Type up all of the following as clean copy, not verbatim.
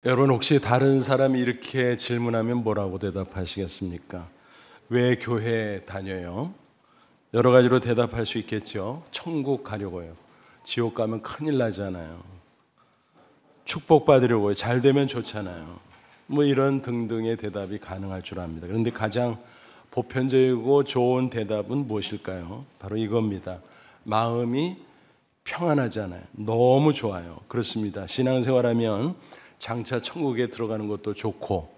여러분 혹시 다른 사람이 이렇게 질문하면 뭐라고 대답하시겠습니까? 왜 교회 다녀요? 여러 가지로 대답할 수 있겠죠. 천국 가려고요. 지옥 가면 큰일 나잖아요. 축복받으려고요. 잘 되면 좋잖아요. 뭐 이런 등등의 대답이 가능할 줄 압니다. 그런데 가장 보편적이고 좋은 대답은 무엇일까요? 바로 이겁니다. 마음이 평안하잖아요. 너무 좋아요. 그렇습니다. 신앙생활하면 장차 천국에 들어가는 것도 좋고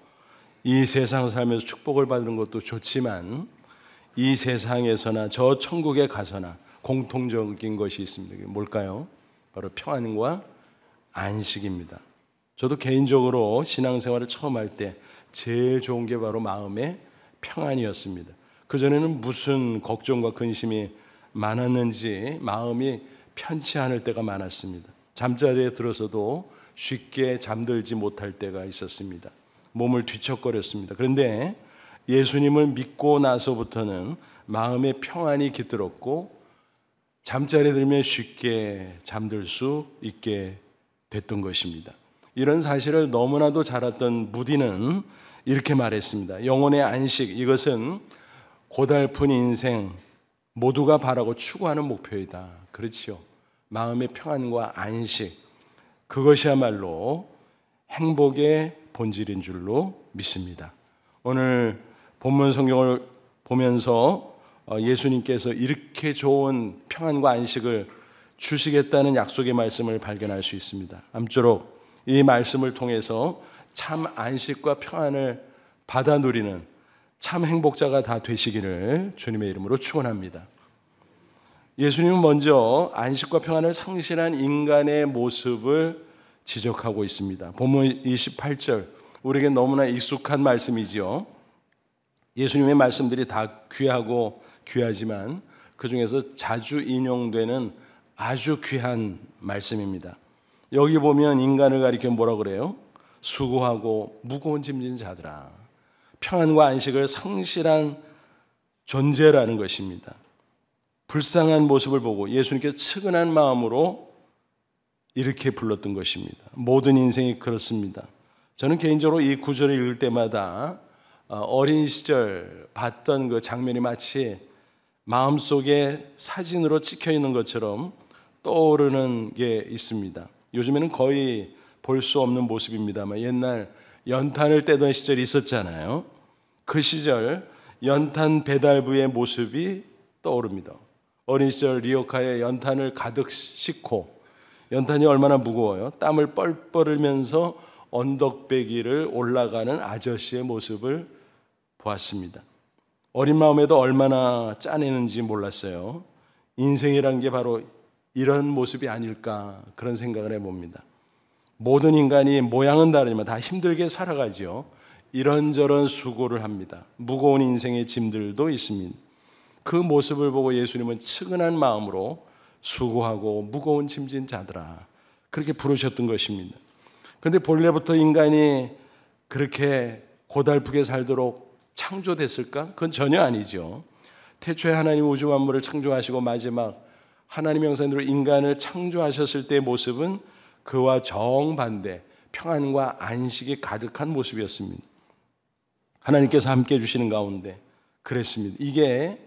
이 세상 살면서 축복을 받는 것도 좋지만 이 세상에서나 저 천국에 가서나 공통적인 것이 있습니다. 뭘까요? 바로 평안과 안식입니다. 저도 개인적으로 신앙생활을 처음 할 때 제일 좋은 게 바로 마음의 평안이었습니다. 그전에는 무슨 걱정과 근심이 많았는지 마음이 편치 않을 때가 많았습니다. 잠자리에 들어서도 쉽게 잠들지 못할 때가 있었습니다. 몸을 뒤척거렸습니다. 그런데 예수님을 믿고 나서부터는 마음의 평안이 깃들었고 잠자리에 들면 쉽게 잠들 수 있게 됐던 것입니다. 이런 사실을 너무나도 잘 알았던 무디는 이렇게 말했습니다. 영혼의 안식, 이것은 고달픈 인생 모두가 바라고 추구하는 목표이다. 그렇지요. 마음의 평안과 안식, 그것이야말로 행복의 본질인 줄로 믿습니다. 오늘 본문 성경을 보면서 예수님께서 이렇게 좋은 평안과 안식을 주시겠다는 약속의 말씀을 발견할 수 있습니다. 아무쪼록 이 말씀을 통해서 참 안식과 평안을 받아 누리는 참 행복자가 다 되시기를 주님의 이름으로 축원합니다. 예수님은 먼저 안식과 평안을 상실한 인간의 모습을 지적하고 있습니다. 본문 28절, 우리에게 너무나 익숙한 말씀이지요. 예수님의 말씀들이 다 귀하고 귀하지만 그 중에서 자주 인용되는 아주 귀한 말씀입니다. 여기 보면 인간을 가리켜 뭐라 그래요? 수고하고 무거운 짐진 자들아. 평안과 안식을 상실한 존재라는 것입니다. 불쌍한 모습을 보고 예수님께서 측은한 마음으로 이렇게 불렀던 것입니다. 모든 인생이 그렇습니다. 저는 개인적으로 이 구절을 읽을 때마다 어린 시절 봤던 그 장면이 마치 마음속에 사진으로 찍혀 있는 것처럼 떠오르는 게 있습니다. 요즘에는 거의 볼 수 없는 모습입니다만 옛날 연탄을 떼던 시절이 있었잖아요. 그 시절 연탄 배달부의 모습이 떠오릅니다. 어린 시절 리어카에 연탄을 가득 싣고 연탄이 얼마나 무거워요. 땀을 뻘뻘 흘면서 언덕배기를 올라가는 아저씨의 모습을 보았습니다. 어린 마음에도 얼마나 짜내는지 몰랐어요. 인생이란 게 바로 이런 모습이 아닐까 그런 생각을 해봅니다. 모든 인간이 모양은 다르지만 다 힘들게 살아가죠. 이런저런 수고를 합니다. 무거운 인생의 짐들도 있습니다. 그 모습을 보고 예수님은 측은한 마음으로 수고하고 무거운 짐진 자들아 그렇게 부르셨던 것입니다. 그런데 본래부터 인간이 그렇게 고달프게 살도록 창조됐을까? 그건 전혀 아니죠. 태초에 하나님 우주 만물을 창조하시고 마지막 하나님 형상대로 인간을 창조하셨을 때의 모습은 그와 정반대 평안과 안식이 가득한 모습이었습니다. 하나님께서 함께 해주시는 가운데 그랬습니다. 이게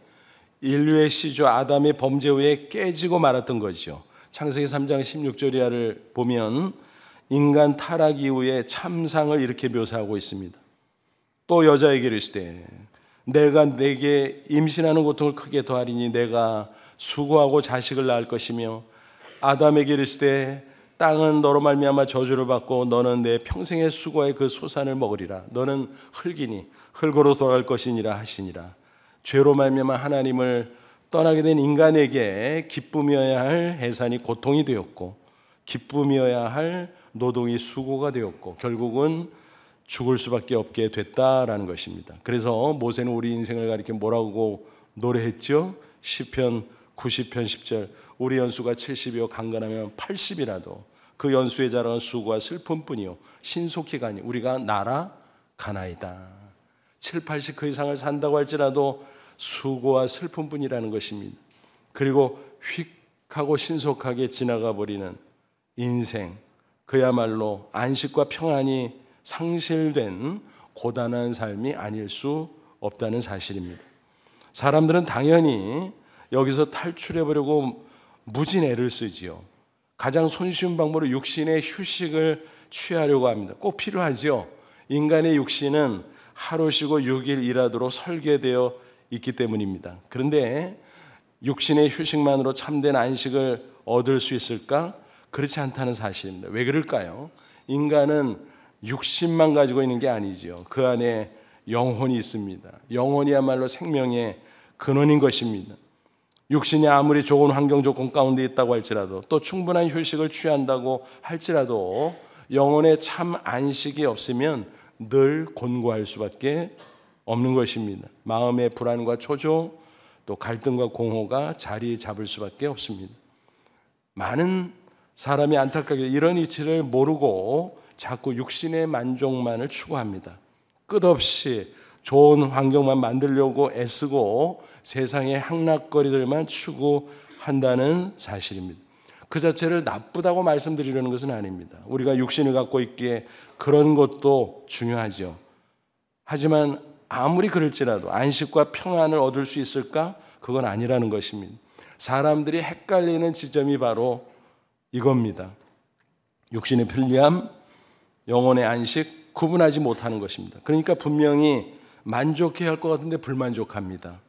인류의 시조 아담의 범죄 후에 깨지고 말았던 것이죠. 창세기 3장 16절 이하를 보면 인간 타락 이후에 참상을 이렇게 묘사하고 있습니다. 또 여자에게 이르시되 내가 내게 임신하는 고통을 크게 더하리니 내가 수고하고 자식을 낳을 것이며 아담에게 이르시되 땅은 너로 말미암아 저주를 받고 너는 내 평생의 수고의 그 소산을 먹으리라. 너는 흙이니 흙으로 돌아갈 것이니라 하시니라. 죄로 말미암아 하나님을 떠나게 된 인간에게 기쁨이어야 할 해산이 고통이 되었고 기쁨이어야 할 노동이 수고가 되었고 결국은 죽을 수밖에 없게 됐다라는 것입니다. 그래서 모세는 우리 인생을 가리켜 뭐라고 노래했죠? 시편 90편 10절 우리 연수가 70이요 강건하면 80이라도 그 연수의 자랑은 수고와 슬픔뿐이요 신속히 가니 우리가 날아가나이다. 7, 80 그 이상을 산다고 할지라도 수고와 슬픔뿐이라는 것입니다. 그리고 휙 하고 신속하게 지나가 버리는 인생, 그야말로 안식과 평안이 상실된 고단한 삶이 아닐 수 없다는 사실입니다. 사람들은 당연히 여기서 탈출해 보려고 무진 애를 쓰지요. 가장 손쉬운 방법으로 육신의 휴식을 취하려고 합니다. 꼭 필요하죠. 인간의 육신은 하루 쉬고 6일 일하도록 설계되어 있기 때문입니다. 그런데 육신의 휴식만으로 참된 안식을 얻을 수 있을까? 그렇지 않다는 사실입니다. 왜 그럴까요? 인간은 육신만 가지고 있는 게 아니지요. 그 안에 영혼이 있습니다. 영혼이야말로 생명의 근원인 것입니다. 육신이 아무리 좋은 환경 조건 가운데 있다고 할지라도, 또 충분한 휴식을 취한다고 할지라도 영혼의 참 안식이 없으면 늘 곤고할 수밖에 없는 것입니다. 마음의 불안과 초조, 또 갈등과 공허가 자리 잡을 수밖에 없습니다. 많은 사람이 안타깝게 이런 이치를 모르고 자꾸 육신의 만족만을 추구합니다. 끝없이 좋은 환경만 만들려고 애쓰고 세상의 향락거리들만 추구한다는 사실입니다. 그 자체를 나쁘다고 말씀드리려는 것은 아닙니다. 우리가 육신을 갖고 있기에 그런 것도 중요하죠. 하지만 아무리 그럴지라도 안식과 평안을 얻을 수 있을까? 그건 아니라는 것입니다. 사람들이 헷갈리는 지점이 바로 이겁니다. 육신의 편리함, 영혼의 안식, 구분하지 못하는 것입니다. 그러니까 분명히 만족해야 할 것 같은데 불만족합니다.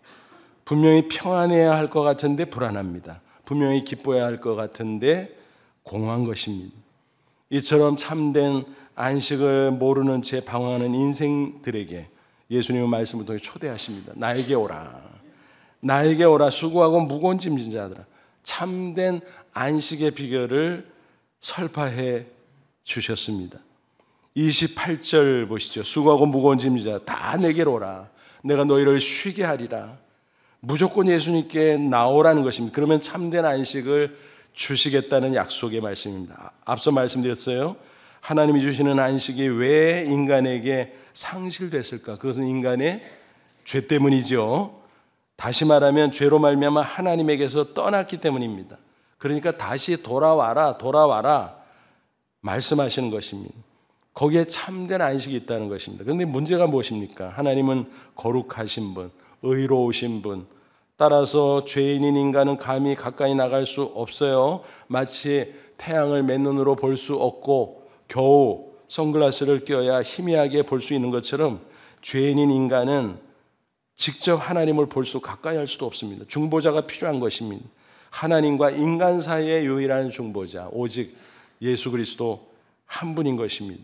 분명히 평안해야 할 것 같은데 불안합니다. 분명히 기뻐해야 할 것 같은데 공허한 것입니다. 이처럼 참된 안식을 모르는 채 방황하는 인생들에게 예수님의 말씀을 통해 초대하십니다. 나에게 오라. 나에게 오라. 수고하고 무거운 짐진 자들아. 참된 안식의 비결을 설파해 주셨습니다. 28절 보시죠. 수고하고 무거운 짐진 자 다 내게로 오라. 내가 너희를 쉬게 하리라. 무조건 예수님께 나오라는 것입니다. 그러면 참된 안식을 주시겠다는 약속의 말씀입니다. 앞서 말씀드렸어요. 하나님이 주시는 안식이 왜 인간에게 상실됐을까? 그것은 인간의 죄 때문이죠. 다시 말하면 죄로 말미암아 하나님에게서 떠났기 때문입니다. 그러니까 다시 돌아와라, 돌아와라 말씀하시는 것입니다. 거기에 참된 안식이 있다는 것입니다. 그런데 문제가 무엇입니까? 하나님은 거룩하신 분, 의로우신 분, 따라서 죄인인 인간은 감히 가까이 나갈 수 없어요. 마치 태양을 맨눈으로 볼 수 없고 겨우 선글라스를 껴야 희미하게 볼 수 있는 것처럼 죄인인 인간은 직접 하나님을 볼 수 가까이 할 수도 없습니다. 중보자가 필요한 것입니다. 하나님과 인간 사이의 유일한 중보자, 오직 예수 그리스도 한 분인 것입니다.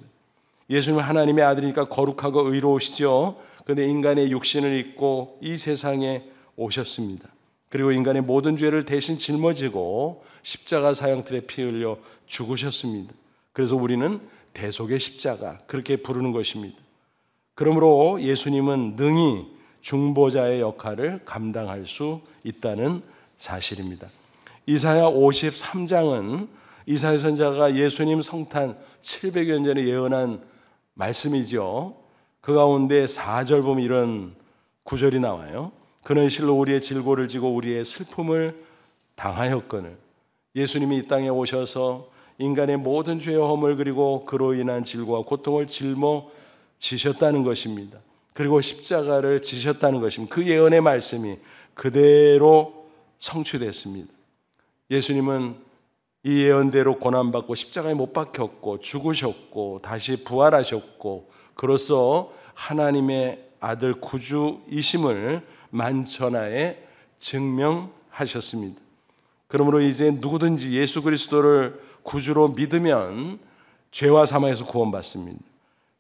예수님은 하나님의 아들이니까 거룩하고 의로우시죠. 그런데 인간의 육신을 입고 이 세상에 오셨습니다. 그리고 인간의 모든 죄를 대신 짊어지고 십자가 사형틀에 피 흘려 죽으셨습니다. 그래서 우리는 대속의 십자가 그렇게 부르는 것입니다. 그러므로 예수님은 능히 중보자의 역할을 감당할 수 있다는 사실입니다. 이사야 53장은 이사야 선지자가 예수님 성탄 700여 년 전에 예언한 말씀이죠. 그 가운데 4절 보면 이런 구절이 나와요. 그는 실로 우리의 질고를 지고 우리의 슬픔을 당하였거늘. 예수님이 이 땅에 오셔서 인간의 모든 죄와 허물 그리고 그로 인한 질고와 고통을 짊어지셨다는 것입니다. 그리고 십자가를 지셨다는 것입니다. 그 예언의 말씀이 그대로 성취됐습니다. 예수님은 이 예언대로 고난받고 십자가에 못 박혔고 죽으셨고 다시 부활하셨고 그로써 하나님의 아들 구주이심을 만천하에 증명하셨습니다. 그러므로 이제 누구든지 예수 그리스도를 구주로 믿으면 죄와 사망에서 구원받습니다.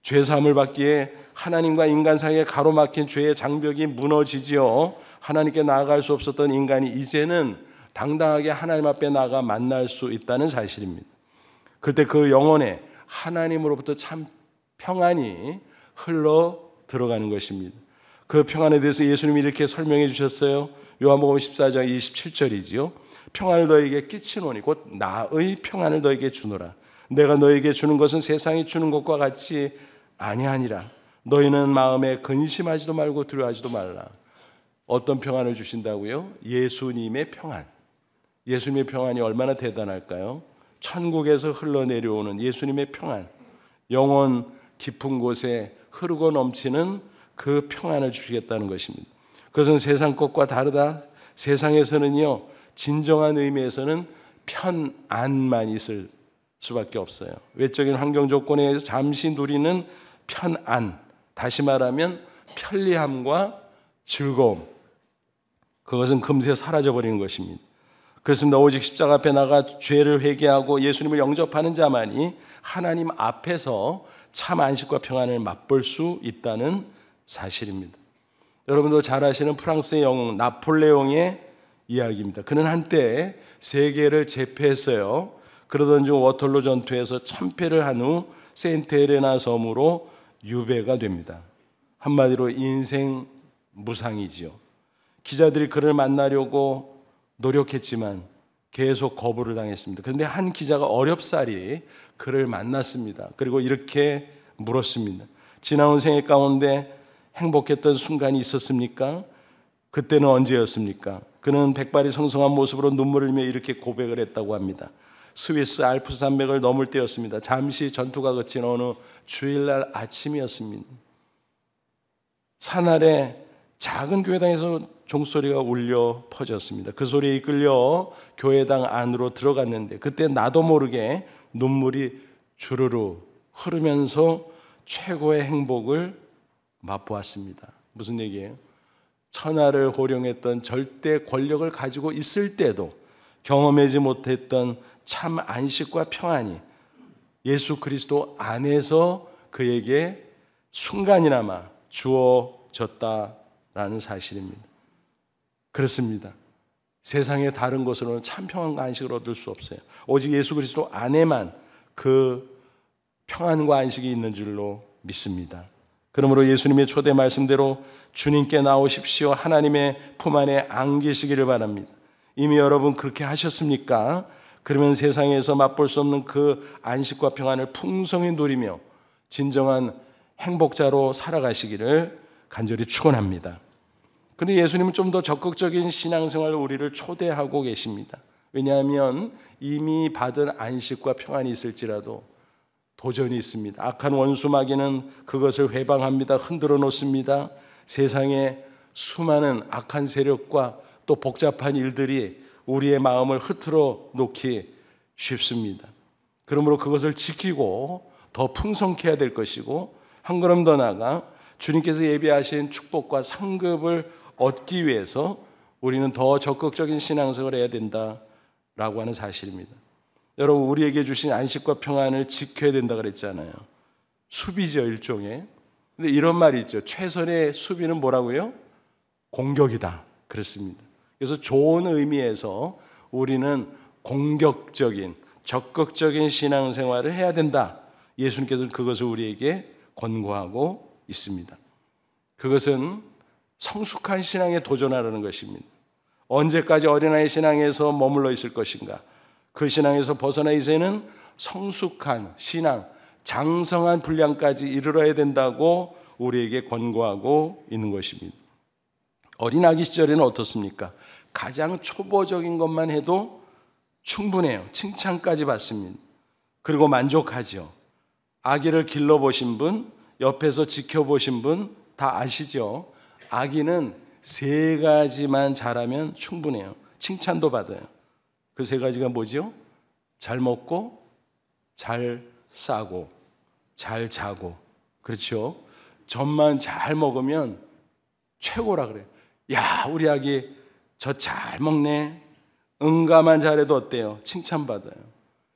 죄 사함을 받기에 하나님과 인간 사이에 가로막힌 죄의 장벽이 무너지지요. 하나님께 나아갈 수 없었던 인간이 이제는 당당하게 하나님 앞에 나가 만날 수 있다는 사실입니다. 그때 그 영혼에 하나님으로부터 참 평안이 흘러 들어가는 것입니다. 그 평안에 대해서 예수님이 이렇게 설명해 주셨어요. 요한복음 14장 27절이지요. 평안을 너에게 끼치노니 곧 나의 평안을 너에게 주노라. 내가 너에게 주는 것은 세상이 주는 것과 같이 아니하니라. 너희는 마음에 근심하지도 말고 두려워하지도 말라. 어떤 평안을 주신다고요? 예수님의 평안. 예수님의 평안이 얼마나 대단할까요? 천국에서 흘러내려오는 예수님의 평안, 영혼 깊은 곳에 흐르고 넘치는 그 평안을 주시겠다는 것입니다. 그것은 세상 것과 다르다. 세상에서는요, 진정한 의미에서는 편안만 있을 수밖에 없어요. 외적인 환경 조건에 의해서 잠시 누리는 편안, 다시 말하면 편리함과 즐거움, 그것은 금세 사라져버리는 것입니다. 그렇습니다. 오직 십자가 앞에 나가 죄를 회개하고 예수님을 영접하는 자만이 하나님 앞에서 참 안식과 평안을 맛볼 수 있다는 사실입니다. 여러분도 잘 아시는 프랑스의 영웅 나폴레옹의 이야기입니다. 그는 한때 세계를 제패했어요. 그러던 중 워털로 전투에서 참패를 한 후 세인트 헤레나 섬으로 유배가 됩니다. 한마디로 인생 무상이지요. 기자들이 그를 만나려고 노력했지만 계속 거부를 당했습니다. 그런데 한 기자가 어렵사리 그를 만났습니다. 그리고 이렇게 물었습니다. 지나온 생애 가운데 행복했던 순간이 있었습니까? 그때는 언제였습니까? 그는 백발이 성성한 모습으로 눈물을 흘리며 이렇게 고백을 했다고 합니다. 스위스 알프스 산맥을 넘을 때였습니다. 잠시 전투가 그친 어느 주일날 아침이었습니다. 산 아래 작은 교회당에서 종소리가 울려 퍼졌습니다. 그 소리에 이끌려 교회당 안으로 들어갔는데 그때 나도 모르게 눈물이 주르르 흐르면서 최고의 행복을 맛보았습니다. 무슨 얘기예요? 천하를 호령했던 절대 권력을 가지고 있을 때도 경험하지 못했던 참 안식과 평안이 예수 그리스도 안에서 그에게 순간이나마 주어졌다라는 사실입니다. 그렇습니다. 세상의 다른 것으로는 참 평안과 안식을 얻을 수 없어요. 오직 예수 그리스도 안에만 그 평안과 안식이 있는 줄로 믿습니다. 그러므로 예수님의 초대 말씀대로 주님께 나오십시오. 하나님의 품 안에 안기시기를 바랍니다. 이미 여러분 그렇게 하셨습니까? 그러면 세상에서 맛볼 수 없는 그 안식과 평안을 풍성히 누리며 진정한 행복자로 살아가시기를 간절히 축원합니다. 그런데 예수님은 좀 더 적극적인 신앙생활로 우리를 초대하고 계십니다. 왜냐하면 이미 받은 안식과 평안이 있을지라도 도전이 있습니다. 악한 원수 마귀는 그것을 회방합니다. 흔들어 놓습니다. 세상에 수많은 악한 세력과 또 복잡한 일들이 우리의 마음을 흐트러 놓기 쉽습니다. 그러므로 그것을 지키고 더 풍성케 해야 될 것이고 한 걸음 더 나아가 주님께서 예비하신 축복과 상급을 얻기 위해서 우리는 더 적극적인 신앙생활을 해야 된다라고 하는 사실입니다. 여러분, 우리에게 주신 안식과 평안을 지켜야 된다 그랬잖아요. 수비죠, 일종의. 근데 이런 말이 있죠. 최선의 수비는 뭐라고요? 공격이다. 그렇습니다. 그래서 좋은 의미에서 우리는 공격적인, 적극적인 신앙생활을 해야 된다. 예수님께서는 그것을 우리에게 권고하고 있습니다. 그것은 성숙한 신앙에 도전하라는 것입니다. 언제까지 어린아이 신앙에서 머물러 있을 것인가? 그 신앙에서 벗어나 이제는 성숙한 신앙, 장성한 분량까지 이르러야 된다고 우리에게 권고하고 있는 것입니다. 어린아기 시절에는 어떻습니까? 가장 초보적인 것만 해도 충분해요. 칭찬까지 받습니다. 그리고 만족하죠. 아기를 길러보신 분, 옆에서 지켜보신 분 다 아시죠? 아기는 3가지만 잘하면 충분해요. 칭찬도 받아요. 그 3가지가 뭐죠? 잘 먹고, 잘 싸고, 잘 자고. 그렇죠? 젖만 잘 먹으면 최고라 그래요. 야, 우리 아기 젖 잘 먹네. 응가만 잘해도 어때요? 칭찬받아요.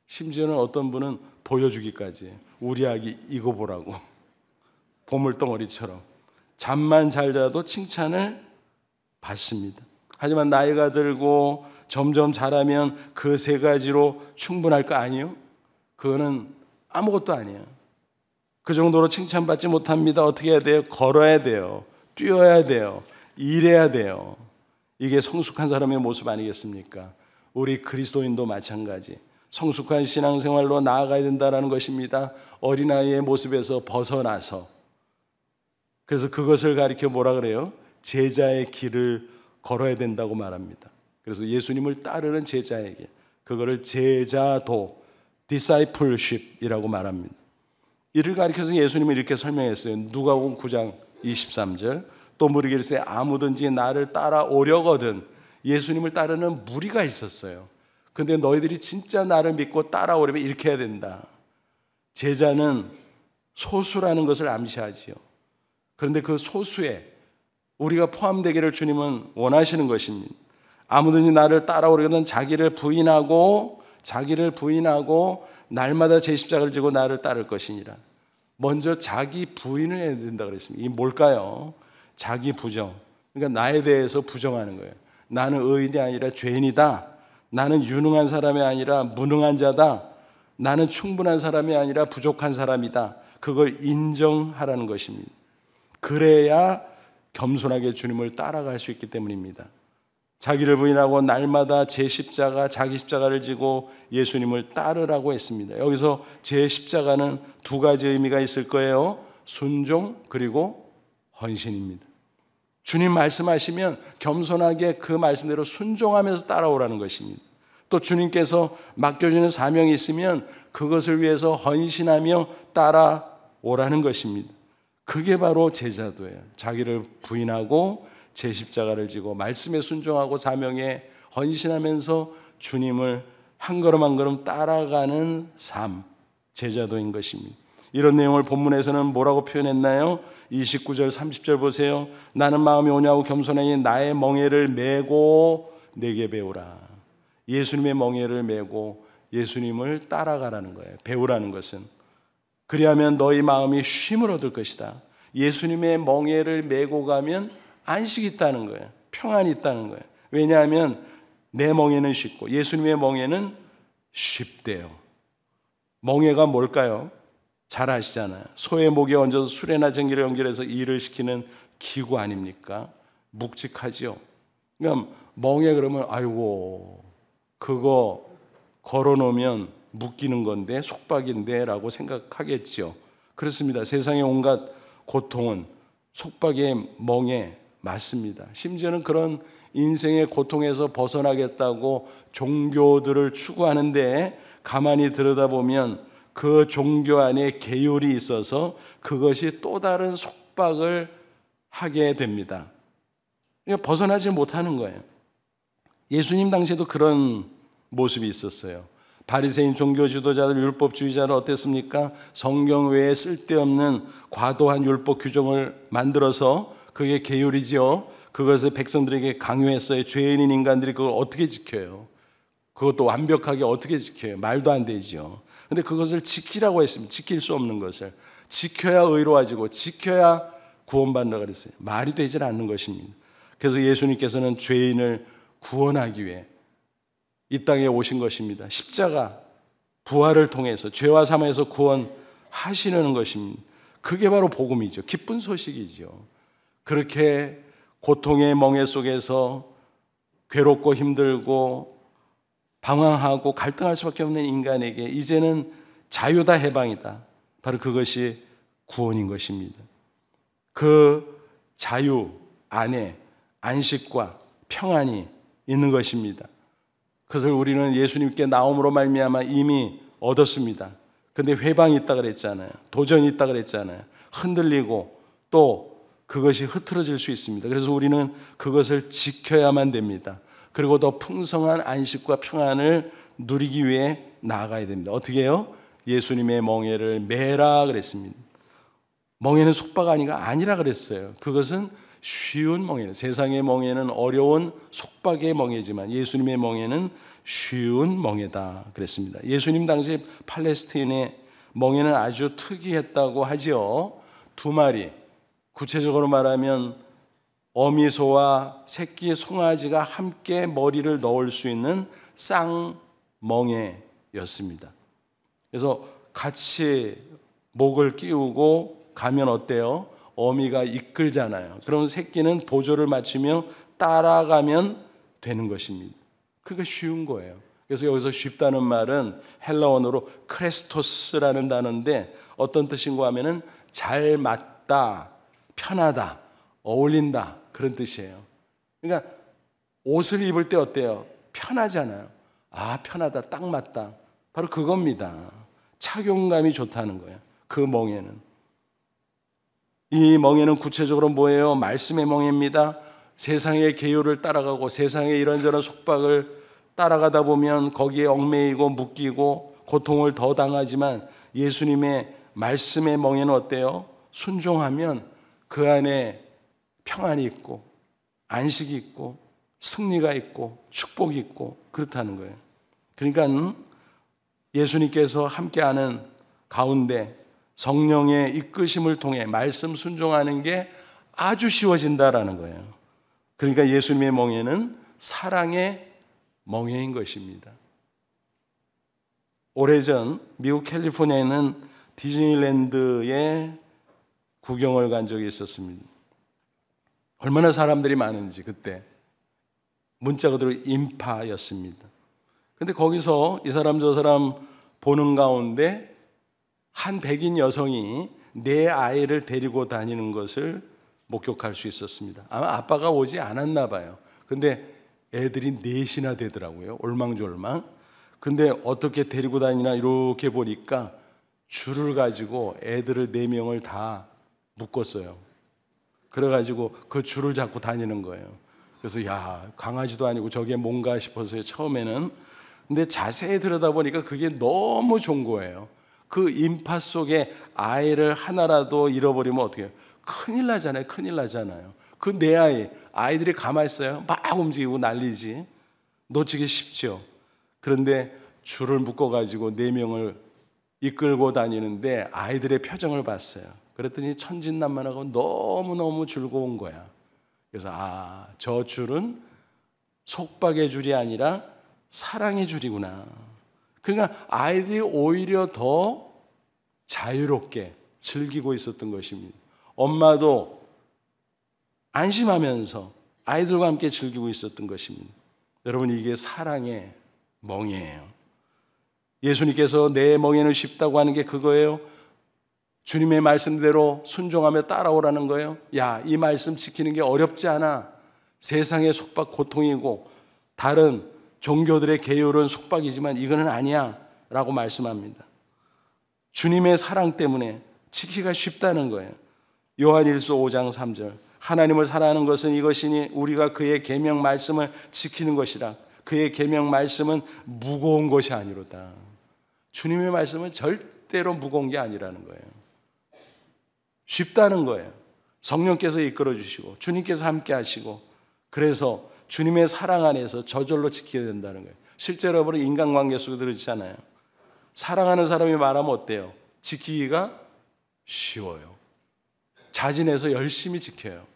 심지어는 어떤 분은 보여주기까지 해요. 우리 아기 이거 보라고. 보물덩어리처럼. 잠만 잘 자도 칭찬을 받습니다. 하지만 나이가 들고 점점 자라면 그 3가지로 충분할 거 아니에요? 그거는 아무것도 아니에요. 그 정도로 칭찬받지 못합니다. 어떻게 해야 돼요? 걸어야 돼요. 뛰어야 돼요. 일해야 돼요. 이게 성숙한 사람의 모습 아니겠습니까? 우리 그리스도인도 마찬가지. 성숙한 신앙생활로 나아가야 된다는 것입니다. 어린아이의 모습에서 벗어나서. 그래서 그것을 가리켜 뭐라 그래요? 제자의 길을 걸어야 된다고 말합니다. 그래서 예수님을 따르는 제자에게 그거를 제자도, discipleship이라고 말합니다. 이를 가리켜서 예수님은 이렇게 설명했어요. 누가복음 9장 23절. 또 무리가 이르되 아무든지 나를 따라오려거든. 예수님을 따르는 무리가 있었어요. 근데 너희들이 진짜 나를 믿고 따라오려면 이렇게 해야 된다. 제자는 소수라는 것을 암시하지요. 그런데 그 소수에 우리가 포함되기를 주님은 원하시는 것입니다. 아무든지 나를 따라오려거든 자기를 부인하고 날마다 제 십자가를 지고 나를 따를 것이니라. 먼저 자기 부인을 해야 된다고 그랬습니다. 이게 뭘까요? 자기 부정. 그러니까 나에 대해서 부정하는 거예요. 나는 의인이 아니라 죄인이다. 나는 유능한 사람이 아니라 무능한 자다. 나는 충분한 사람이 아니라 부족한 사람이다. 그걸 인정하라는 것입니다. 그래야 겸손하게 주님을 따라갈 수 있기 때문입니다. 자기를 부인하고 날마다 제 십자가, 자기 십자가를 지고 예수님을 따르라고 했습니다. 여기서 제 십자가는 두 가지 의미가 있을 거예요. 순종 그리고 헌신입니다. 주님 말씀하시면 겸손하게 그 말씀대로 순종하면서 따라오라는 것입니다. 또 주님께서 맡겨주는 사명이 있으면 그것을 위해서 헌신하며 따라오라는 것입니다. 그게 바로 제자도예요. 자기를 부인하고 제 십자가를 지고 말씀에 순종하고 사명에 헌신하면서 주님을 한 걸음 한 걸음 따라가는 삶, 제자도인 것입니다. 이런 내용을 본문에서는 뭐라고 표현했나요? 29절 30절 보세요. 나는 마음이 오냐고 겸손하니 나의 멍에를 메고 내게 배우라. 예수님의 멍에를 메고 예수님을 따라가라는 거예요. 배우라는 것은. 그리하면 너희 마음이 쉼을 얻을 것이다. 예수님의 멍에를 메고 가면 안식이 있다는 거예요. 평안이 있다는 거예요. 왜냐하면 내 멍에는 쉽고 예수님의 멍에는 쉽대요. 멍에가 뭘까요? 잘 아시잖아요. 소의 목에 얹어서 수레나 전기를 연결해서 일을 시키는 기구 아닙니까? 묵직하죠. 그러니까 멍에 그러면 아이고 그거 걸어놓으면 묶이는 건데 속박인데 라고 생각하겠죠. 그렇습니다. 세상의 온갖 고통은 속박의 멍에 맞습니다. 심지어는 그런 인생의 고통에서 벗어나겠다고 종교들을 추구하는데 가만히 들여다보면 그 종교 안에 계율이 있어서 그것이 또 다른 속박을 하게 됩니다. 그러니까 벗어나지 못하는 거예요. 예수님 당시에도 그런 모습이 있었어요. 바리새인 종교 지도자들, 율법주의자는 어땠습니까? 성경 외에 쓸데없는 과도한 율법 규정을 만들어서 그게 계율이죠. 그것을 백성들에게 강요했어요. 죄인인 인간들이 그걸 어떻게 지켜요? 그것도 완벽하게 어떻게 지켜요? 말도 안 되죠. 근데 그것을 지키라고 했습니다. 지킬 수 없는 것을. 지켜야 의로워지고 지켜야 구원받는다 그랬어요. 말이 되질 않는 것입니다. 그래서 예수님께서는 죄인을 구원하기 위해 이 땅에 오신 것입니다. 십자가, 부활을 통해서 죄와 사망에서 구원하시려는 것입니다. 그게 바로 복음이죠. 기쁜 소식이죠. 그렇게 고통의 멍에 속에서 괴롭고 힘들고 방황하고 갈등할 수밖에 없는 인간에게 이제는 자유다, 해방이다. 바로 그것이 구원인 것입니다. 그 자유 안에 안식과 평안이 있는 것입니다. 그것을 우리는 예수님께 나옴으로 말미암아 이미 얻었습니다. 근데 회방이 있다 그랬잖아요. 도전이 있다 그랬잖아요. 흔들리고 또 그것이 흐트러질 수 있습니다. 그래서 우리는 그것을 지켜야만 됩니다. 그리고 더 풍성한 안식과 평안을 누리기 위해 나아가야 됩니다. 어떻게 해요? 예수님의 멍에를 메라 그랬습니다. 멍에는 속박 아니라 그랬어요. 그것은 쉬운 멍에는, 세상의 멍에는 어려운 속박의 멍에지만 예수님의 멍에는 쉬운 멍에다 그랬습니다. 예수님 당시 팔레스틴의 멍에는 아주 특이했다고 하죠. 두 마리, 구체적으로 말하면 어미소와 새끼 송아지가 함께 머리를 넣을 수 있는 쌍멍에였습니다. 그래서 같이 목을 끼우고 가면 어때요? 어미가 이끌잖아요. 그러면 새끼는 보조를 맞추며 따라가면 되는 것입니다. 그게 쉬운 거예요. 그래서 여기서 쉽다는 말은 헬라어로 크레스토스라는 단어인데 어떤 뜻인가 하면은 잘 맞다, 편하다, 어울린다 그런 뜻이에요. 그러니까 옷을 입을 때 어때요? 편하잖아요. 아, 편하다, 딱 맞다. 바로 그겁니다. 착용감이 좋다는 거예요. 그 멍에는. 이 멍에는 구체적으로 뭐예요? 말씀의 멍에입니다. 세상의 계율을 따라가고 세상의 이런저런 속박을 따라가다 보면 거기에 얽매이고 묶이고 고통을 더 당하지만 예수님의 말씀의 멍에는 어때요? 순종하면 그 안에 평안이 있고 안식이 있고 승리가 있고 축복이 있고 그렇다는 거예요. 그러니까 예수님께서 함께하는 가운데 성령의 이끄심을 통해 말씀 순종하는 게 아주 쉬워진다라는 거예요. 그러니까 예수님의 멍에는 사랑의 멍에인 것입니다. 오래전 미국 캘리포니아에 있는 디즈니랜드에 구경을 간 적이 있었습니다. 얼마나 사람들이 많은지 그때 문자 그대로 인파였습니다. 근데 거기서 이 사람 저 사람 보는 가운데 한 백인 여성이 내 아이를 데리고 다니는 것을 목격할 수 있었습니다. 아마 아빠가 오지 않았나 봐요. 근데 애들이 넷이나 되더라고요. 올망졸망. 근데 어떻게 데리고 다니나 이렇게 보니까 줄을 가지고 애들을 4명을 다 묶었어요. 그래가지고 그 줄을 잡고 다니는 거예요. 그래서 야, 강아지도 아니고 저게 뭔가 싶어서요, 처음에는. 근데 자세히 들여다보니까 그게 너무 좋은 거예요. 그 인파 속에 아이를 하나라도 잃어버리면 어떻게 해요? 큰일 나잖아요. 큰일 나잖아요. 그 내 아이들이 가만히 있어요. 막 움직이고 난리지. 놓치기 쉽죠. 그런데 줄을 묶어가지고 4명을 이끌고 다니는데 아이들의 표정을 봤어요. 그랬더니 천진난만하고 너무너무 즐거운 거야. 그래서 저 줄은 속박의 줄이 아니라 사랑의 줄이구나. 그러니까 아이들이 오히려 더 자유롭게 즐기고 있었던 것입니다. 엄마도 안심하면서 아이들과 함께 즐기고 있었던 것입니다. 여러분, 이게 사랑의 멍에예요. 예수님께서 내 멍에는 쉽다고 하는 게 그거예요. 주님의 말씀대로 순종하며 따라오라는 거예요. 야, 이 말씀 지키는 게 어렵지 않아. 세상의 속박 고통이고 다른 종교들의 계율은 속박이지만 이거는 아니야 라고 말씀합니다. 주님의 사랑 때문에 지키기가 쉽다는 거예요. 요한일서 5장 3절 하나님을 사랑하는 것은 이것이니 우리가 그의 계명 말씀을 지키는 것이라. 그의 계명 말씀은 무거운 것이 아니로다. 주님의 말씀은 절대로 무거운 게 아니라는 거예요. 쉽다는 거예요. 성령께서 이끌어 주시고 주님께서 함께 하시고 그래서 주님의 사랑 안에서 저절로 지키게 된다는 거예요. 실제로 여러분 인간관계 속에 들으시잖아요. 사랑하는 사람이 말하면 어때요? 지키기가 쉬워요. 자진해서 열심히 지켜요.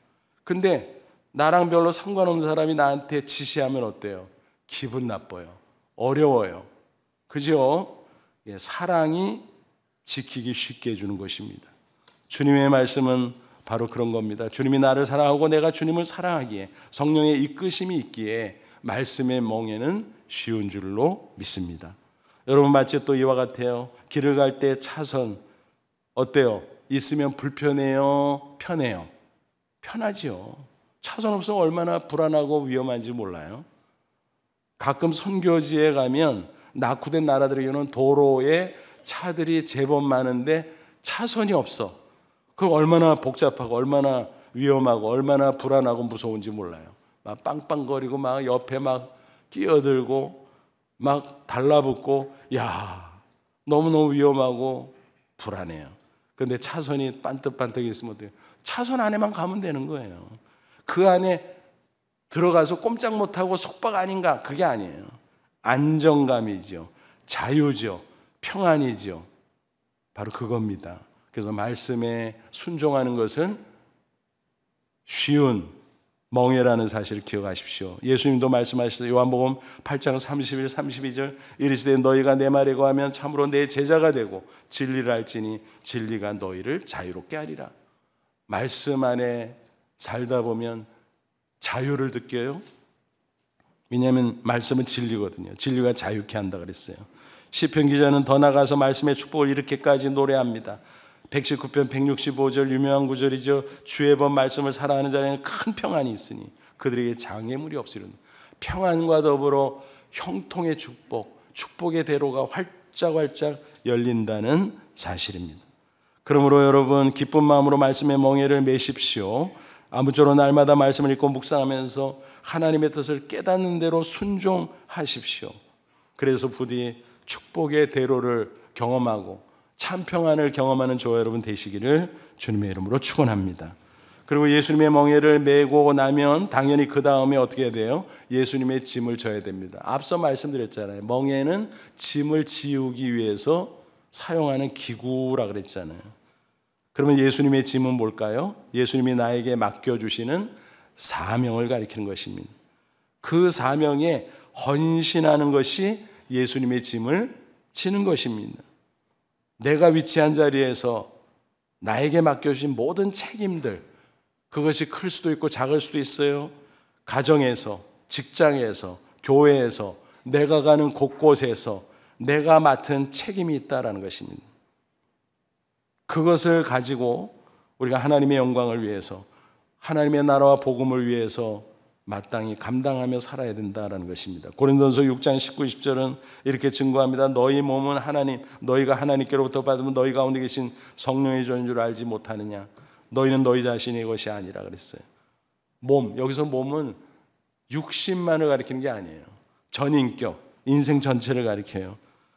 근데 나랑 별로 상관없는 사람이 나한테 지시하면 어때요? 기분 나빠요. 어려워요. 그죠? 사랑이 지키기 쉽게 해주는 것입니다. 주님의 말씀은 바로 그런 겁니다. 주님이 나를 사랑하고 내가 주님을 사랑하기에 성령의 이끄심이 있기에 말씀의 멍에는 쉬운 줄로 믿습니다. 여러분 마치 또 이와 같아요. 길을 갈 때 차선 어때요? 있으면 불편해요? 편해요? 편하죠. 차선 없으면 얼마나 불안하고 위험한지 몰라요. 가끔 선교지에 가면 낙후된 나라들에게는 도로에 차들이 제법 많은데 차선이 없어. 그럼 얼마나 복잡하고 얼마나 위험하고 얼마나 불안하고 무서운지 몰라요. 막 빵빵거리고 막 옆에 막 끼어들고 막 달라붙고 너무너무 위험하고 불안해요. 그런데 차선이 반듯반듯 있으면 어때요? 차선 안에만 가면 되는 거예요. 그 안에 들어가서 꼼짝 못하고 속박 아닌가? 그게 아니에요. 안정감이죠. 자유죠. 평안이죠. 바로 그겁니다. 그래서 말씀에 순종하는 것은 쉬운 멍에라는 사실을 기억하십시오. 예수님도 말씀하셨어요. 요한복음 8장 31, 32절 이르시되 너희가 내 말에 거하면 참으로 내 제자가 되고 진리를 알지니 진리가 너희를 자유롭게 하리라. 말씀 안에 살다 보면 자유를 느껴요. 왜냐하면 말씀은 진리거든요. 진리가 자유케 한다 그랬어요. 시편 기자는 더 나가서 말씀의 축복을 이렇게까지 노래합니다. 119편 165절 유명한 구절이죠. 주의 법 말씀을 사랑하는 자에는 큰 평안이 있으니 그들에게 장애물이 없으리로다. 평안과 더불어 형통의 축복, 축복의 대로가 활짝활짝 열린다는 사실입니다. 그러므로 여러분 기쁜 마음으로 말씀의 멍에를 매십시오. 아무쪼록 날마다 말씀을 읽고 묵상하면서 하나님의 뜻을 깨닫는 대로 순종하십시오. 그래서 부디 축복의 대로를 경험하고 참 평안을 경험하는 저와 여러분 되시기를 주님의 이름으로 축원합니다. 그리고 예수님의 멍에를 메고 나면 당연히 그 다음에 어떻게 해야 돼요? 예수님의 짐을 져야 됩니다. 앞서 말씀드렸잖아요. 멍에는 짐을 지우기 위해서 사용하는 기구라 그랬잖아요. 그러면 예수님의 짐은 뭘까요? 예수님이 나에게 맡겨주시는 사명을 가리키는 것입니다. 그 사명에 헌신하는 것이 예수님의 짐을 지는 것입니다. 내가 위치한 자리에서 나에게 맡겨주신 모든 책임들, 그것이 클 수도 있고 작을 수도 있어요. 가정에서, 직장에서, 교회에서, 내가 가는 곳곳에서 내가 맡은 책임이 있다라는 것입니다. 그것을 가지고 우리가 하나님의 영광을 위해서, 하나님의 나라와 복음을 위해서 마땅히 감당하며 살아야 된다라는 것입니다. 고린도전서 6장 19, 20절은 이렇게 증거합니다. 너희 몸은 너희가 하나님께로부터 받으면 너희 가운데 계신 성령의 존인 줄 알지 못하느냐. 너희는 너희 자신의 것이 아니라 그랬어요. 몸, 여기서 몸은 육신만을 가리키는 게 아니에요. 전인격, 인생 전체를 가리켜요.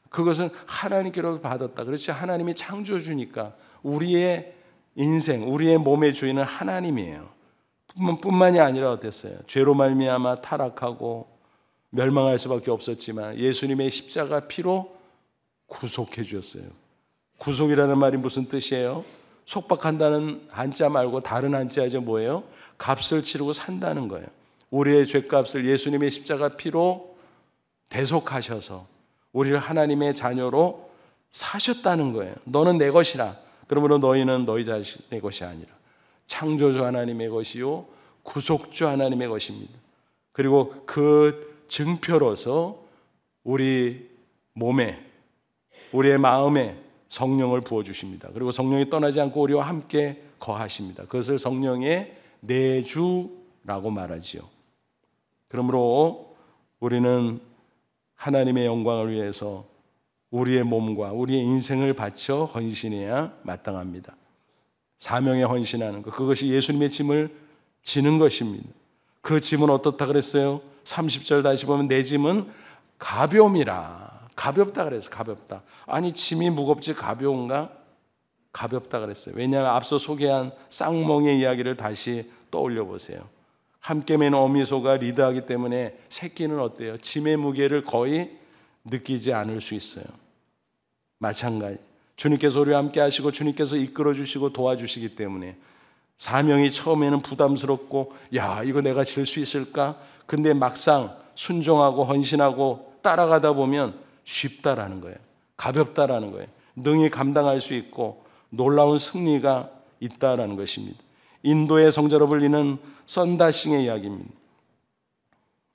그것은 하나님께로부터 받았다. 그렇지, 하나님이 창조주니까 우리의 인생, 우리의 몸의 주인은 하나님이에요. 뿐만이 아니라 어땠어요? 죄로 말미암아 타락하고 멸망할 수밖에 없었지만 예수님의 십자가 피로 구속해 주셨어요. 구속이라는 말이 무슨 뜻이에요? 속박한다는 한자 말고 다른 한자죠. 뭐예요? 값을 치르고 산다는 거예요. 우리의 죄값을 예수님의 십자가 피로 대속하셔서 우리를 하나님의 자녀로 사셨다는 거예요. 너는 내 것이라. 그러므로 너희는 너희 자신의 것이 아니라 창조주 하나님의 것이요 구속주 하나님의 것입니다. 그리고 그 증표로서 우리 몸에, 우리의 마음에 성령을 부어주십니다. 그리고 성령이 떠나지 않고 우리와 함께 거하십니다. 그것을 성령의 내주라고 말하지요. 그러므로 우리는 하나님의 영광을 위해서 우리의 몸과 우리의 인생을 바쳐 헌신해야 마땅합니다. 사명에 헌신하는 것, 그것이 예수님의 짐을 지는 것입니다. 그 짐은 어떻다 그랬어요? 30절 다시 보면 내 짐은 가벼움이라. 가볍다 그랬어요. 가볍다. 아니 짐이 무겁지 가벼운가? 가볍다 그랬어요. 왜냐하면 앞서 소개한 쌍멍의 이야기를 다시 떠올려 보세요. 함께 맨 어미소가 리드하기 때문에 새끼는 어때요? 짐의 무게를 거의 느끼지 않을 수 있어요. 마찬가지. 주님께서 우리와 함께 하시고 주님께서 이끌어 주시고 도와주시기 때문에 사명이 처음에는 부담스럽고 야 이거 내가 질 수 있을까? 근데 막상 순종하고 헌신하고 따라가다 보면 쉽다라는 거예요. 가볍다라는 거예요. 능히 감당할 수 있고 놀라운 승리가 있다라는 것입니다. 인도의 성자로 불리는 썬다싱의 이야기입니다.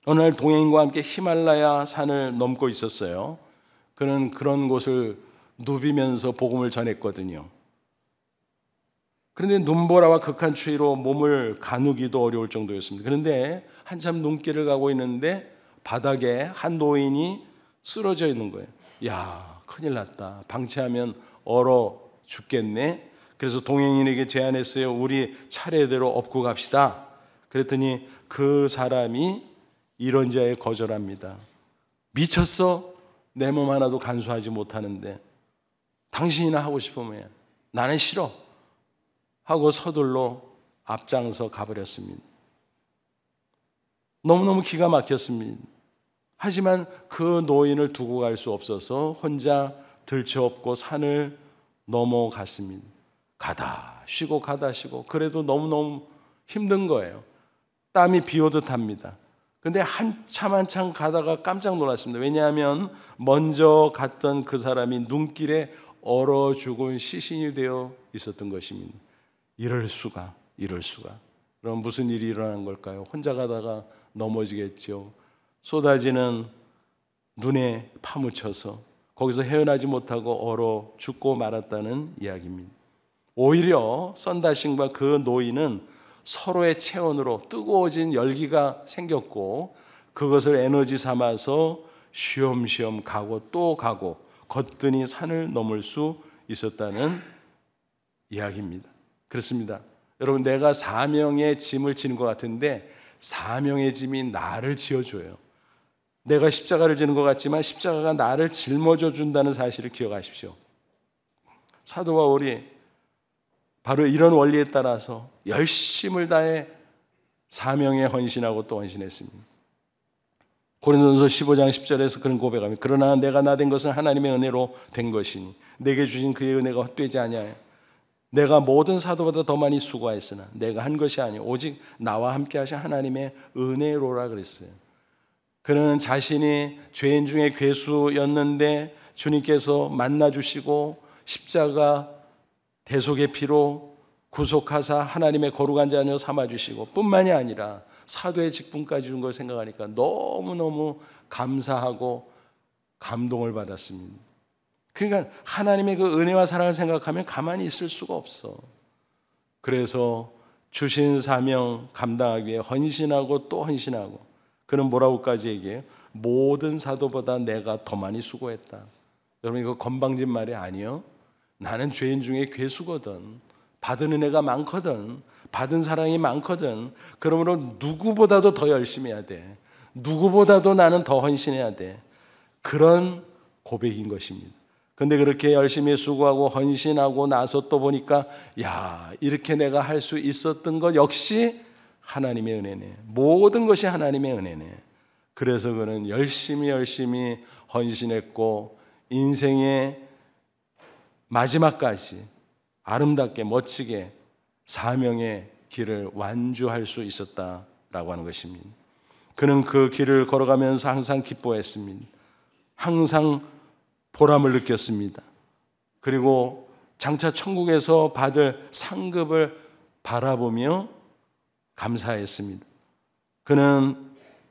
어느 날 동행인과 함께 히말라야 산을 넘고 있었어요. 그는 그런 곳을 누비면서 복음을 전했거든요. 그런데 눈보라와 극한 추위로 몸을 가누기도 어려울 정도였습니다. 그런데 한참 눈길을 가고 있는데 바닥에 한 노인이 쓰러져 있는 거예요. 야, 큰일 났다. 방치하면 얼어 죽겠네. 그래서 동행인에게 제안했어요. 우리 차례대로 업고 갑시다. 그랬더니 그 사람이 이런저에 거절합니다. 미쳤어? 내 몸 하나도 간수하지 못하는데 당신이나 하고 싶으면 나는 싫어 하고 서둘러 앞장서 가버렸습니다. 너무너무 기가 막혔습니다. 하지만 그 노인을 두고 갈 수 없어서 혼자 들쳐업고 산을 넘어갔습니다. 가다 쉬고 가다 쉬고 그래도 너무너무 힘든 거예요. 땀이 비오듯 합니다. 근데 한참 가다가 깜짝 놀랐습니다. 왜냐하면 먼저 갔던 그 사람이 눈길에 얼어 죽은 시신이 되어 있었던 것입니다. 이럴 수가. 그럼 무슨 일이 일어난 걸까요? 혼자 가다가 넘어지겠죠. 쏟아지는 눈에 파묻혀서 거기서 헤어나지 못하고 얼어 죽고 말았다는 이야기입니다. 오히려 썬다싱과 그 노인은 서로의 체온으로 뜨거워진 열기가 생겼고 그것을 에너지 삼아서 쉬엄쉬엄 가고 또 가고 거뜬히 산을 넘을 수 있었다는 이야기입니다. 그렇습니다. 여러분, 내가 사명의 짐을 지는 것 같은데 사명의 짐이 나를 지어줘요. 내가 십자가를 지는 것 같지만 십자가가 나를 짊어져 준다는 사실을 기억하십시오. 사도 바울이 바로 이런 원리에 따라서 열심을 다해 사명에 헌신하고 또 헌신했습니다. 고린도전서 15장 10절에서 그런 고백합니다. 그러나 내가 나 된 것은 하나님의 은혜로 된 것이니 내게 주신 그의 은혜가 헛되지 아니하여 내가 모든 사도보다 더 많이 수고하였으나 내가 한 것이 아니오 오직 나와 함께 하신 하나님의 은혜로라 그랬어요. 그는 자신이 죄인 중에 괴수였는데 주님께서 만나주시고 십자가 대속의 피로 구속하사 하나님의 거룩한 자녀 삼아주시고 뿐만이 아니라 사도의 직분까지 준 걸 생각하니까 너무너무 감사하고 감동을 받았습니다. 그러니까 하나님의 그 은혜와 사랑을 생각하면 가만히 있을 수가 없어. 그래서 주신 사명 감당하기 위해 헌신하고 또 헌신하고, 그는 뭐라고까지 얘기해요? 모든 사도보다 내가 더 많이 수고했다. 여러분, 이거 건방진 말이 아니요. 나는 죄인 중에 괴수거든. 받은 은혜가 많거든. 받은 사랑이 많거든. 그러므로 누구보다도 더 열심히 해야 돼. 누구보다도 나는 더 헌신해야 돼. 그런 고백인 것입니다. 근데 그렇게 열심히 수고하고 헌신하고 나서 또 보니까 야, 이렇게 내가 할 수 있었던 것 역시 하나님의 은혜네. 모든 것이 하나님의 은혜네. 그래서 그는 열심히 헌신했고 인생의 마지막까지 아름답게 멋지게 사명의 길을 완주할 수 있었다라고 하는 것입니다. 그는 그 길을 걸어가면서 항상 기뻐했습니다. 항상 보람을 느꼈습니다. 그리고 장차 천국에서 받을 상급을 바라보며 감사했습니다. 그는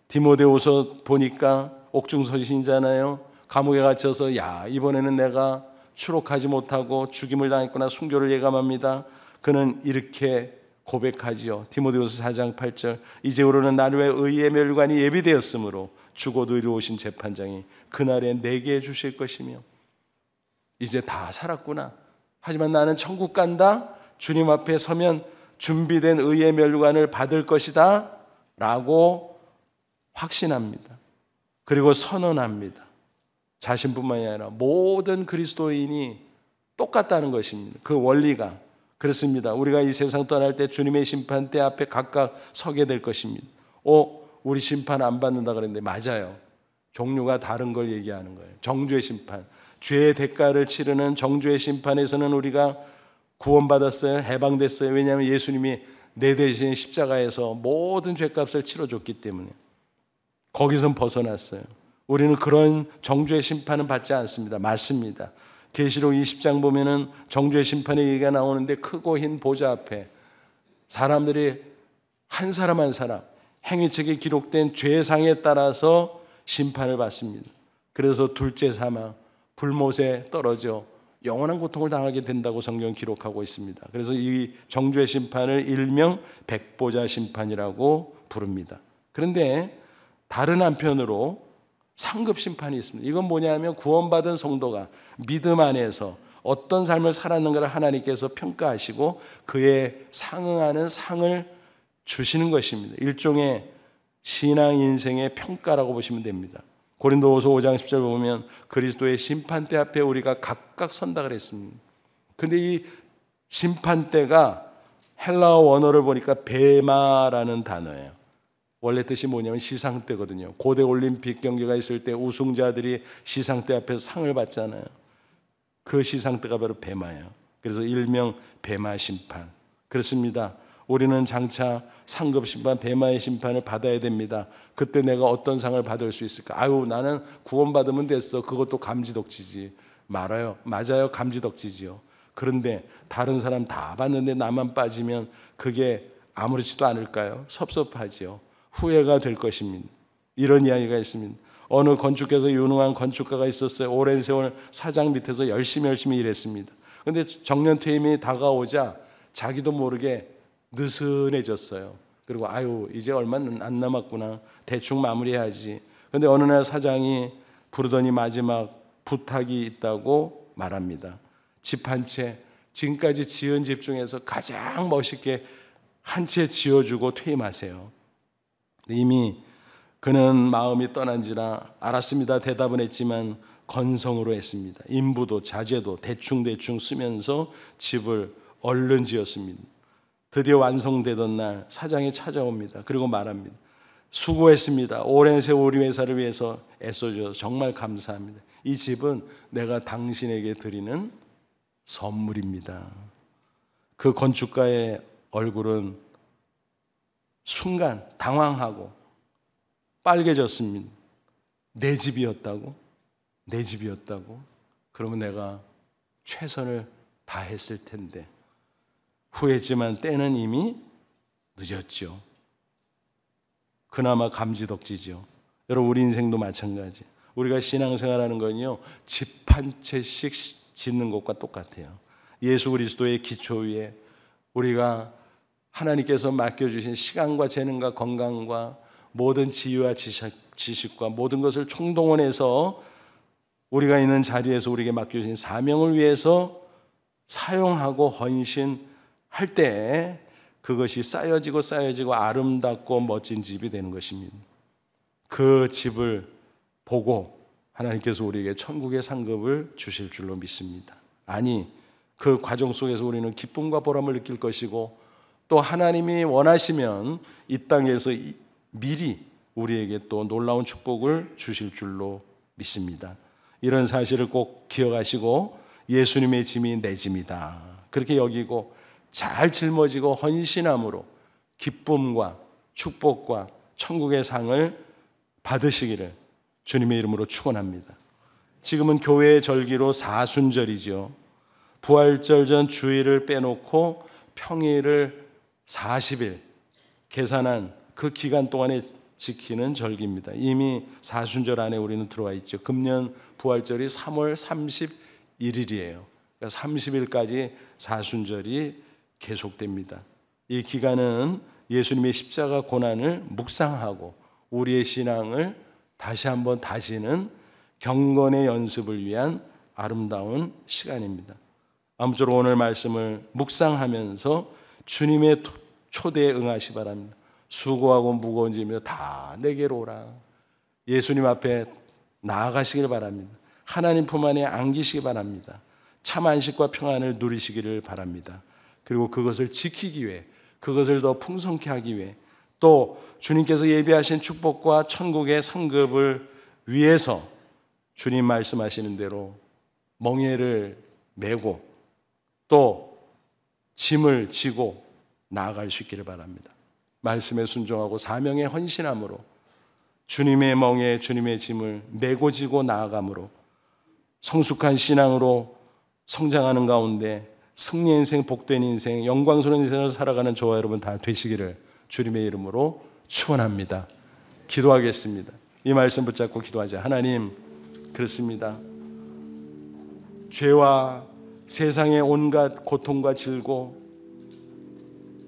디모데후서 보니까 옥중서신이잖아요. 감옥에 갇혀서 야, 이번에는 내가 추록하지 못하고 죽임을 당했구나 순교를 예감합니다. 그는 이렇게 고백하지요. 디모데후서 4장 8절 이제후로는 나를 위해 의의 멸관이 예비되었으므로 죽어도 이루어오신 재판장이 그날에 내게 주실 것이며 이제 다 살았구나. 하지만 나는 천국 간다. 주님 앞에 서면 준비된 의의 멸관을 받을 것이다 라고 확신합니다. 그리고 선언합니다. 자신뿐만이 아니라 모든 그리스도인이 똑같다는 것입니다. 그 원리가 그렇습니다. 우리가 이 세상 떠날 때 주님의 심판대 앞에 각각 서게 될 것입니다. 우리 심판 안 받는다 그랬는데 맞아요. 종류가 다른 걸 얘기하는 거예요. 정죄의 심판, 죄의 대가를 치르는 정죄의 심판에서는 우리가 구원받았어요. 해방됐어요. 왜냐하면 예수님이 내 대신 십자가에서 모든 죄값을 치러줬기 때문에 거기선 벗어났어요. 우리는 그런 정죄의 심판은 받지 않습니다. 맞습니다. 계시록 20장 보면은 정죄의 심판의 얘기가 나오는데 크고 흰 보좌 앞에 사람들이 한 사람 한 사람 행위책에 기록된 죄상에 따라서 심판을 받습니다. 그래서 둘째 사망, 불못에 떨어져 영원한 고통을 당하게 된다고 성경은 기록하고 있습니다. 그래서 이 정죄의 심판을 일명 백보자 심판이라고 부릅니다. 그런데 다른 한편으로 상급 심판이 있습니다. 이건 뭐냐면 구원받은 성도가 믿음 안에서 어떤 삶을 살았는가를 하나님께서 평가하시고 그에 상응하는 상을 주시는 것입니다. 일종의 신앙 인생의 평가라고 보시면 됩니다. 고린도후서 5장 10절 보면 그리스도의 심판대 앞에 우리가 각각 선다 그랬습니다. 그런데 이 심판대가 헬라어 원어를 보니까 베마라는 단어예요. 원래 뜻이 뭐냐면 시상대거든요. 고대 올림픽 경기가 있을 때 우승자들이 시상대 앞에서 상을 받잖아요. 그 시상대가 바로 베마예요. 그래서 일명 베마 심판. 그렇습니다. 우리는 장차 상급 심판, 베마의 심판을 받아야 됩니다. 그때 내가 어떤 상을 받을 수 있을까? 나는 구원받으면 됐어. 그것도 감지덕지지. 말아요. 맞아요. 감지덕지지요. 그런데 다른 사람 다 받는데 나만 빠지면 그게 아무렇지도 않을까요? 섭섭하지요. 후회가 될 것입니다. 이런 이야기가 있습니다. 어느 건축에서 유능한 건축가가 있었어요. 오랜 세월 사장 밑에서 열심히 일했습니다. 그런데 정년 퇴임이 다가오자 자기도 모르게 느슨해졌어요. 그리고 이제 얼마 안 남았구나. 대충 마무리해야지. 그런데 어느 날 사장이 부르더니 마지막 부탁이 있다고 말합니다. 집 한 채, 지금까지 지은 집 중에서 가장 멋있게 한 채 지어주고 퇴임하세요. 이미 그는 마음이 떠난지라 알았습니다 대답은 했지만 건성으로 했습니다. 인부도 자재도 대충 쓰면서 집을 얼른 지었습니다. 드디어 완성되던 날 사장이 찾아옵니다. 그리고 말합니다. 수고했습니다. 오랜 세월 우리 회사를 위해서 애써주셔서 정말 감사합니다. 이 집은 내가 당신에게 드리는 선물입니다. 그 건축가의 얼굴은 순간 당황하고 빨개졌습니다. 내 집이었다고? 내 집이었다고? 그러면 내가 최선을 다했을 텐데. 후회했지만 때는 이미 늦었죠. 그나마 감지덕지죠. 여러분 우리 인생도 마찬가지. 우리가 신앙생활하는 건요 집 한 채씩 짓는 것과 똑같아요. 예수 그리스도의 기초 위에 우리가 하나님께서 맡겨주신 시간과 재능과 건강과 모든 지혜와 지식과 모든 것을 총동원해서 우리가 있는 자리에서 우리에게 맡겨주신 사명을 위해서 사용하고 헌신할 때 그것이 쌓여지고 아름답고 멋진 집이 되는 것입니다. 그 집을 보고 하나님께서 우리에게 천국의 상급을 주실 줄로 믿습니다. 아니, 그 과정 속에서 우리는 기쁨과 보람을 느낄 것이고 또 하나님이 원하시면 이 땅에서 미리 우리에게 또 놀라운 축복을 주실 줄로 믿습니다. 이런 사실을 꼭 기억하시고 예수님의 짐이 내 짐이다 그렇게 여기고 잘 짊어지고 헌신함으로 기쁨과 축복과 천국의 상을 받으시기를 주님의 이름으로 축원합니다. 지금은 교회의 절기로 사순절이죠. 부활절 전 주일을 빼놓고 평일을 40일 계산한 그 기간 동안에 지키는 절기입니다. 이미 사순절 안에 우리는 들어와 있죠. 금년 부활절이 3월 31일이에요. 그러니까 30일까지 사순절이 계속됩니다. 이 기간은 예수님의 십자가 고난을 묵상하고 우리의 신앙을 다시 한번 다지는 경건의 연습을 위한 아름다운 시간입니다. 아무쪼록 오늘 말씀을 묵상하면서 주님의 초대에 응하시 바랍니다. 수고하고 무거운 짐이여 다 내게로 오라. 예수님 앞에 나아가시길 바랍니다. 하나님 품 안에 안기시기 바랍니다. 참 안식과 평안을 누리시기를 바랍니다. 그리고 그것을 지키기 위해, 그것을 더 풍성케 하기 위해, 또 주님께서 예비하신 축복과 천국의 상급을 위해서 주님 말씀하시는 대로 멍에를 메고 또 짐을 지고 나아갈 수 있기를 바랍니다. 말씀에 순종하고 사명에 헌신함으로 주님의 멍에 주님의 짐을 메고 지고 나아감으로 성숙한 신앙으로 성장하는 가운데 승리 인생, 복된 인생, 영광스러운 인생을 살아가는 저와 여러분 다 되시기를 주님의 이름으로 축원합니다. 기도하겠습니다. 이 말씀 붙잡고 기도하자. 하나님, 그렇습니다. 죄와 세상의 온갖 고통과 질고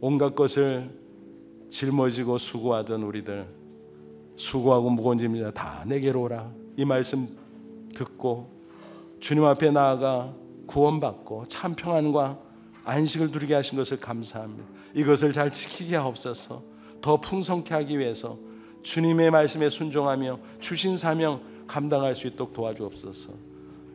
온갖 것을 짊어지고 수고하던 우리들, 수고하고 무거운 짐이다 다 내게로 오라. 이 말씀 듣고 주님 앞에 나아가 구원받고 참 평안과 안식을 누리게 하신 것을 감사합니다. 이것을 잘 지키게 하옵소서. 더 풍성케 하기 위해서 주님의 말씀에 순종하며 주신 사명 감당할 수 있도록 도와주옵소서.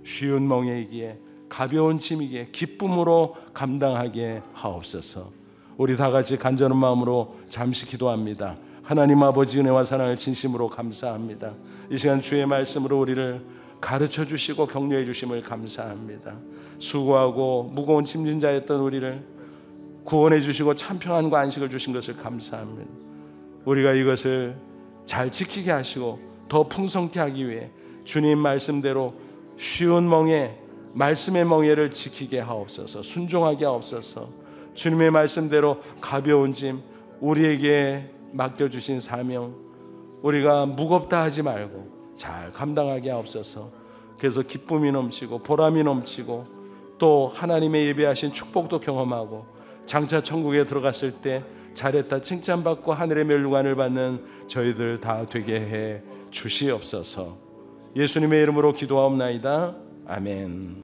쉬운 멍에이기에 가벼운 짐이기에 기쁨으로 감당하게 하옵소서. 우리 다 같이 간절한 마음으로 잠시 기도합니다. 하나님 아버지 은혜와 사랑을 진심으로 감사합니다. 이 시간 주의 말씀으로 우리를 가르쳐 주시고 격려해 주심을 감사합니다. 수고하고 무거운 짐진 자였던 우리를 구원해 주시고 참 평안과 안식을 주신 것을 감사합니다. 우리가 이것을 잘 지키게 하시고 더 풍성케 하기 위해 주님 말씀대로 쉬운 멍에 말씀의 멍에를 지키게 하옵소서. 순종하게 하옵소서. 주님의 말씀대로 가벼운 짐 우리에게 맡겨주신 사명 우리가 무겁다 하지 말고 잘 감당하게 하옵소서. 그래서 기쁨이 넘치고 보람이 넘치고 또 하나님의 예배하신 축복도 경험하고 장차 천국에 들어갔을 때 잘했다 칭찬받고 하늘의 멸류관을 받는 저희들 다 되게 해 주시옵소서. 예수님의 이름으로 기도하옵나이다. 아멘.